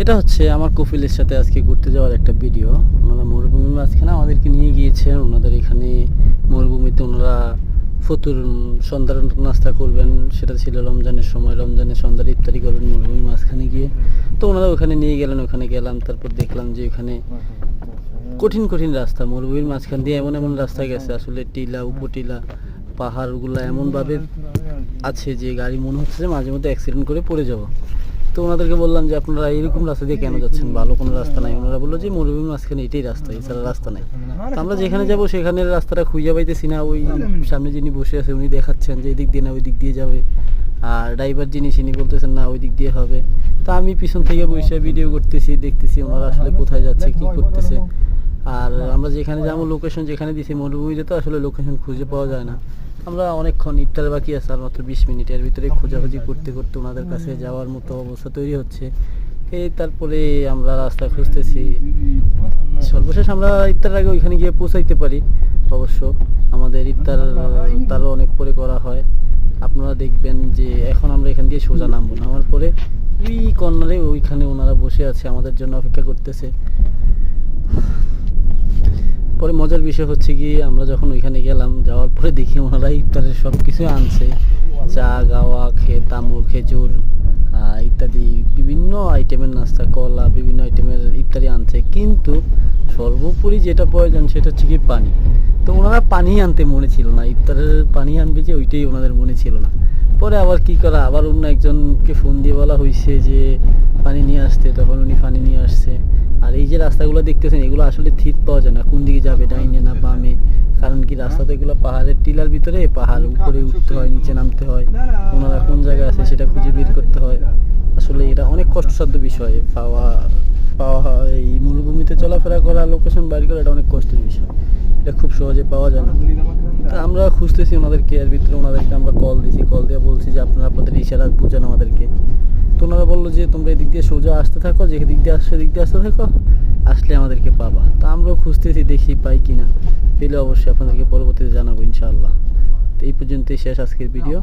এটা হচ্ছে আমার কপিলের সাথে আজকে ঘুরতে যাওয়ার একটা ভিডিও। ওনারা মরুভূমির মাঝখানে আমাদেরকে নিয়ে গিয়েছেন। ওনাদের এখানে মরুভূমিতে ওনারা ফতুর সন্ধ্যার নাস্তা করবেন, সেটা ছিল রমজানের সময়। রমজানের সন্ধ্যার ইফতারি করবেন মরুভূমির মাঝখানে গিয়ে। তো ওনারা ওখানে নিয়ে গেলেন, ওখানে গেলাম। তারপর দেখলাম যে ওখানে কঠিন কঠিন রাস্তা, মরুভূমির মাঝখান দিয়ে এমন এমন রাস্তা গেছে, আসলে টিলা উপটিলা পাহাড়গুলো এমনভাবে আছে যে গাড়ি মনে হচ্ছে যে মাঝে মধ্যে অ্যাক্সিডেন্ট করে পড়ে যাবো। তো ওনাদেরকে বললাম যে আপনারা এরকম রাস্তা দিয়ে কেন যাচ্ছেন, ভালো কোনো রাস্তা নাই। ওনারা বললো যে মরুভূমির মাঝখানে এটাই রাস্তা, এছাড়া রাস্তা নাই। তো আমরা যেখানে যাবো সেখানের রাস্তাটা খুঁজে পাইতেছি না। ওই সামনে যিনি বসে আছে উনি দেখাচ্ছেন যে এই দিক দিয়ে না ওই দিক দিয়ে যাবে, আর ড্রাইভার যিনি তিনি বলতেছেন না ওই দিক দিয়ে হবে। তো আমি পিছন থেকে বসে ভিডিও করতেছি, দেখতেছি ওনারা আসলে কোথায় যাচ্ছে, কি করতেছে। আর আমরা যেখানে যাবো লোকেশন যেখানে দিছি মরুভূমিতে, তো আসলে লোকেশন খুঁজে পাওয়া যায় না। আমরা অনেকক্ষণ, ইফতার বাকি আছে আর মাত্র 20 মিনিট, এর ভিতরে খোঁজাখুঁজি করতে করতে ওনাদের কাছে যাওয়ার মতো অবস্থা তৈরি হচ্ছে। তারপরে আমরা রাস্তা খুঁজতেছি। সর্বশেষ আমরা ইফতার আগে ওইখানে গিয়ে পৌঁছাইতে পারি। অবশ্য আমাদের ইফতার তারও অনেক পরে করা হয়। আপনারা দেখবেন যে এখন আমরা এখান দিয়ে সোজা নামবো, নামার পরে ওই কর্নারে ওইখানে ওনারা বসে আছে, আমাদের জন্য অপেক্ষা করতেছে। পরে মজার বিষয় হচ্ছে কি, আমরা যখন ওইখানে গেলাম, যাওয়ার পরে দেখি ওনারা ইফতারের সব কিছু আনছে, চা গাওয়া তামুল খেজুর ইত্যাদি বিভিন্ন আইটেমের নাস্তা, কলা, বিভিন্ন আইটেমের ইফতারি আনছে। কিন্তু সর্বোপরি যেটা প্রয়োজন সেটা হচ্ছে কি পানি। তো ওনারা পানি আনতে মনে ছিল না, ইফতারের পানি আনবে যে ওইটাই ওনাদের মনে ছিল না। পরে আবার কি করা, আবার অন্য একজনকে ফোন দিয়ে বলা হয়েছে যে পানি নিয়ে আসতে, তখন উনি পানি নিয়ে আসছে। আর এই যে রাস্তাগুলো দেখতেছেন, এগুলো আসলে ঠিক পাওয়া যায় না, কোন দিকে যাবে, ডাইনে না বামে। কারণ কি রাস্তা তো এগুলো পাহাড়ের টিলার ভিতরে, পাহাড় উপরে উঠতে হয়, নিচে নামতে হয়। ওনারা কোন জায়গায় আছে সেটা খুঁজে বের করতে হয়। আসলে এটা অনেক কষ্টসাধ্য বিষয়। পাওয়া এই মরুভূমিতে চলাফেরা করা, লোকেশন বাইর করা, এটা অনেক কষ্টের বিষয়। এটা খুব সহজে পাওয়া যায় না। তা আমরা খুঁজতেছি ওনাদেরকে, এর ভিতরে ওনাদেরকে আমরা কল দিয়েছি, কল দিয়ে বলছি যে আপনারা আপনাদের ইশারা বুঝান আমাদেরকে। তো ওনারা বললো যে তোমরা এদিক দিয়ে সোজা আসতে থাকো, যে দিক দিয়ে আসছো এদিক দিয়ে আসতে থাকো, আসলে আমাদেরকে পাবা। তা আমরাও খুঁজতেছি, দেখি পাই কিনা। পেলে অবশ্যই আপনাদেরকে পরবর্তীতে জানাবো ইনশাআল্লাহ। তো এই পর্যন্তই শেষ আজকের ভিডিও।